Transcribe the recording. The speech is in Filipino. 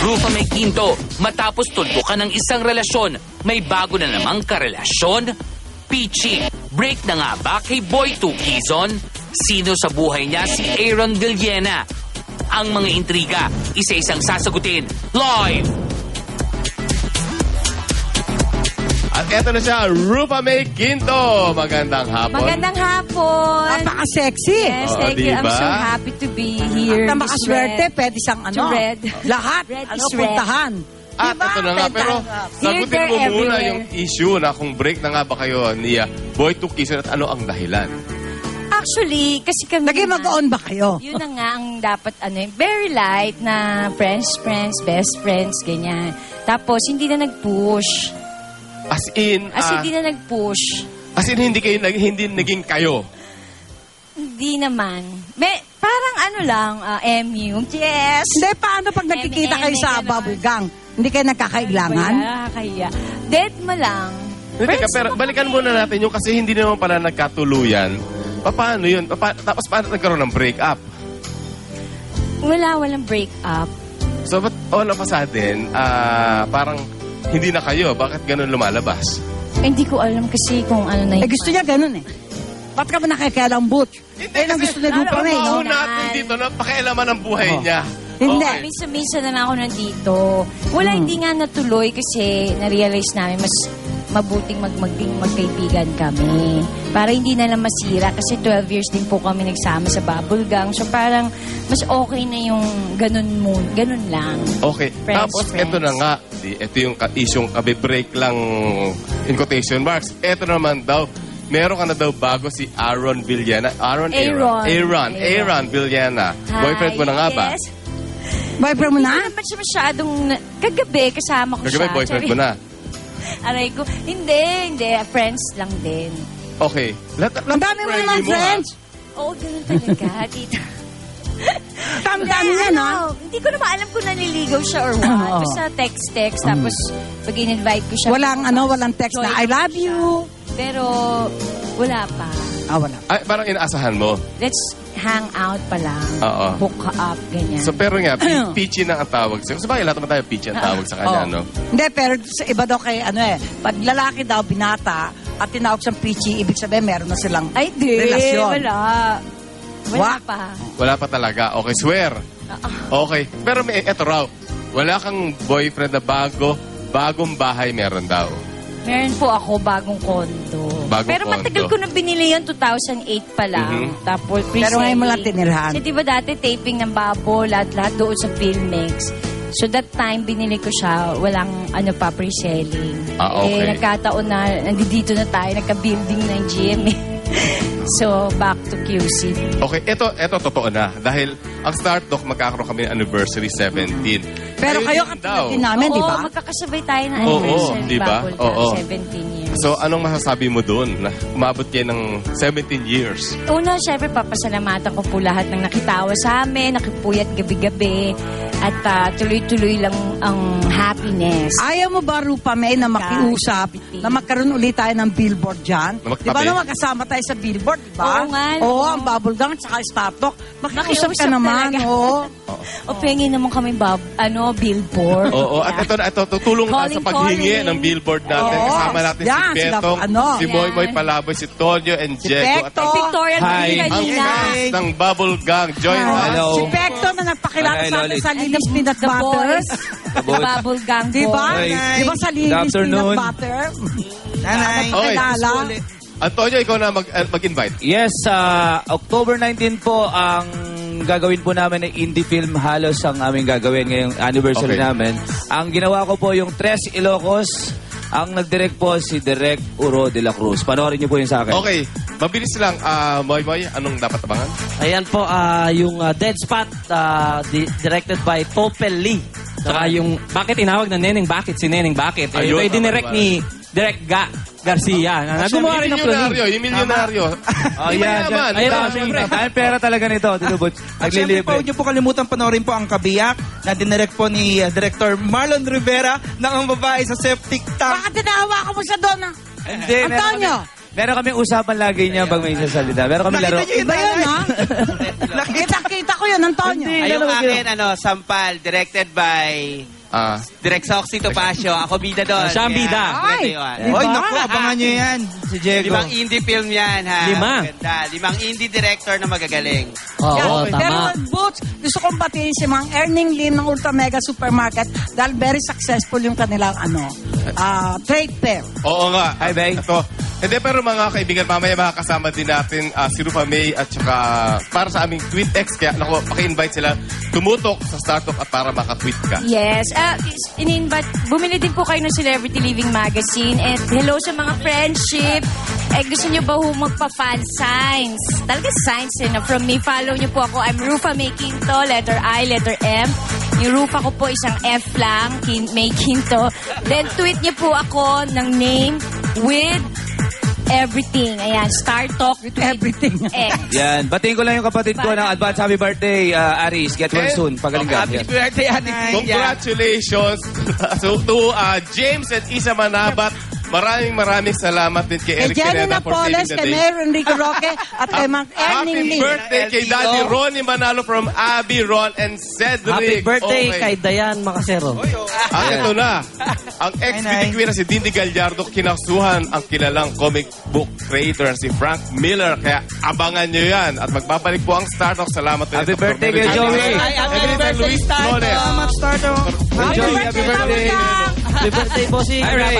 Rufa May Quinto, matapos tuldukan ng isang relasyon, may bago na namang karelasyon? Peachy, break na nga ba kay Boy Tukizon? Sino sa buhay niya si Aaron Villena? Ang mga intriga, isa-isang sasagutin, live! At eto na siya, Rufa May Quinto. Magandang hapon. Magandang hapon. Napaka-sexy. Yes, thank you. I'm diba? so happy to be here. At makaswerte, pwede siyang To red. lahat, Red ano, is red. puntahan. At Diba? ito na nga, pero sagutin there, mo muna everywhere. yung issue na kung break na nga ba kayo ni Boy Tukizon at ano ang dahilan? Actually, kasi kami Naging mag-on ba kayo? Yun na nga ang dapat, very light na friends, best friends, ganyan. Tapos, hindi na nag-push. As in, Hindi na nag-push. hindi naging kayo. Hindi naman. Parang MU. Yes! Hindi, paano pag nagkikita kayo sa bubble gang? Hindi kayo nagkakailangan? Wala, kaya. Dead mo lang. Teka, pero balikan muna natin yung kasi hindi naman pala nagkatuluyan. Paano yun? Tapos paano nagkaroon ng break-up? Walang break up. So, but all of a sudden, parang hindi na kayo. Bakit ganun lumalabas? Hindi ko alam kasi kung ano na yun. Gusto niya ganun eh. Ba't ka ba nakikialambot? Ang gusto ni Rufa May, no? Ang natin dito na pakialaman ang buhay niya. Hindi. Okay. Minsan-minsan na lang ako nandito. Hindi nga natuloy kasi na-realize namin mas mabuting magkaibigan kami. Para hindi na lang masira kasi 12 years din po kami nagsama sa bubble gang. So parang mas okay na yung ganun lang. Okay. Tapos, ito na nga. Ito yung isyong break lang in quotation marks. Ito naman daw, meron ka na daw bago si Aaron Villena. Aaron Villena. Boyfriend mo na nga ba? Yes. Boyfriend mo na? Hindi naman siya masyadong... Kagabi, kasama ko siya. Kagabi, boyfriend mo na. Aray ko. Hindi. Friends lang din. Okay. Ang dami mo naman, friends. Oo, ganun talaga, tita. Dami yan, ha? Hindi ko naman alam kung naliligaw siya or what. Oo. Basta text. Tapos, pag in-invite ko siya. Walang text na, I love you. Pero, wala pa. Wala. Ay, parang inaasahan mo. Let's hang out pa lang. Oo. Hook up, ganyan. So, pero nga, peachy na ang tawag sa'yo. So, bakit lahat naman tayo peachy ang tawag sa kanya, no? Hindi, pero sa iba daw kay, pag lalaki daw, binata, at tinawag siyang peachy, ibig sabihin, meron na silang Ay, di. relasyon. Wala pa. Wala pa talaga. Okay, swear. Okay. Pero eto raw, wala kang boyfriend na bagong bahay meron daw. Meron po ako bagong kondo. Pero matagal ko na binili yun, 2008 pa lang. Tapos pre-selling. Pero ngayon mo lang tinirhan. Kasi di ba dati taping ng Babo, lahat doon sa Filmex. So that time, binili ko siya, walang pre-selling. Okay. Nagkataon na, nandito na tayo, nagka-building ng gym. So, back to QC. Okay, ito totoo na. Dahil ang Start Doc, magkakaroon kami ng anniversary 17. Pero kayo din daw. katulad namin, di ba? Oo, magkakasabay tayo ng anniversary di ba? Bubble Oo. 17 years. So, anong masasabi mo doon? Na umabot kayo ng 17 years. Una, syempre, papasalamatan ko po lahat ng nakitawa sa amin, nakipuyat gabi-gabi, at tuloy-tuloy lang ang happiness. Ayaw mo ba, Rufa May, na makiusap, na magkaroon ulit tayo ng billboard dyan? Na Di ba na magkasama tayo sa billboard, di ba? Oo nga. Oo, ang bubble gang at saka Startalk. Makiusap ka Makiusap naman, talaga. oo. O pengi naman kami billboard. Oo, at ito, tutulong ka sa paghingi Calling. ng billboard natin. Oo. Kasama natin Yan, si Betong, si Yan. Moy Palaboy, si Tonyo, and Si Diego. At Pekto. Victoria Hi. ang kanina. fans ng Bubble Gang. Join us. Hello. Si Pekto na nagpakilala Hi, sa atin Lolit. sa Lilis Peanut The Butter. boys. The Bubble Gang Di ba? Hi. Di ba sa Good Lilis Peanut afternoon. Butter? Nanay. Nagpakilala. Antonio, ikaw na mag-invite. Yes, October 19 po ang gagawin po namin ng indie film. Halos ang aming gagawin ngayong anniversary Okay. namin. Ang ginawa ko po yung Tres Ilocos. Ang nag-direct po si Direk Uro de la Cruz. Panoorin niyo po yun sa akin. Okay, mabilis lang. Moy, anong dapat abangan? Ayan po, yung Dead Spot, directed by Popel Lee. Saka yung, bakit tinawag na Neneng Bakit? Si Neneng Bakit? Ayun, Ito ay dinirect tama, ni Direk Garcia. Gumawa rin ng planning. Yung milyonaryo. Oh, yan. Dahil pera talaga nito. Tinubot. At syempre po, Naglilibre. huwag niyo po kalimutan panoorin po ang Kabiyak na dinirect po ni Director Marlon Rivera ng Ang Babae sa Septic Tank. Bakit tinahawakan mo siya doon? Hindi, Antonio! meron kami usapan lagi niya pag may isasalita. Meron kami laro. Nakita niyo yun, Iba yun, nanay? ha? Nakita Kita nakita ko yun, Antonio. Hindi. Ay, yung akin, Sampal, directed by Direk Soxy Topacio. Ako bida doon. Siya ang bida. Ay, Oy, naku, abangan nyo yan. Si Diego. 5 indie film yan, ha? 5. Maganda. 5 indie director na magagaling. Oo, Pero tama. Boots, gusto kong batiin si Mang Erning Lim ng Ultra Mega Supermarket dahil very successful yung kanilang trade fair. Oo nga. Hi, Bay. Ito. Hindi, pero mga kaibigan, mamaya makakasama din natin si Rufa May at saka para sa aming TweetX. Kaya, naku, paki-invite sila tumutok sa Startup at para makatweet ka. Yes. Bumili din po kayo ng Celebrity Living Magazine. And hello sa mga friendship. Gusto nyo ba magpa-fan signs? Talaga signs na from me. Follow nyo po ako. I'm Rufa May Quinto. Letter I, letter M. Yung Rufa ko po isang F lang. May Quinto. Then tweet nyo po ako ng name with everything. Ayan. Star Talk. With Everything. X. Yan. Batiin ko lang yung kapatid ko ng advance happy birthday, Aris. Get well soon. Pagaling ka. Happy Yes. birthday, Ate Tia. Congratulations to James and Isa Manabat. Maraming salamat din kay Kay Eric Jenny Pineda for Napoles, saving the kay day. Mayor Enrique Roque, at kay Mang Erning Happy Lim. birthday kay Daddy Ronnie Manalo from Abby, Ron, and Cedric. Happy birthday Okay. kay Dayan Macasero. At ito na, ang ex-beauty queen na si Dindi Gallardo, kinasuhan ang kilalang comic book creator na si Frank Miller. Kaya abangan nyo yan. At magbabalik po ang Startup. Salamat ulit. Happy birthday kay Joey. Happy birthday, Luis Flores. Salamat, Startup. Joey, happy birthday. Happy birthday, bossing. Hi, Ray.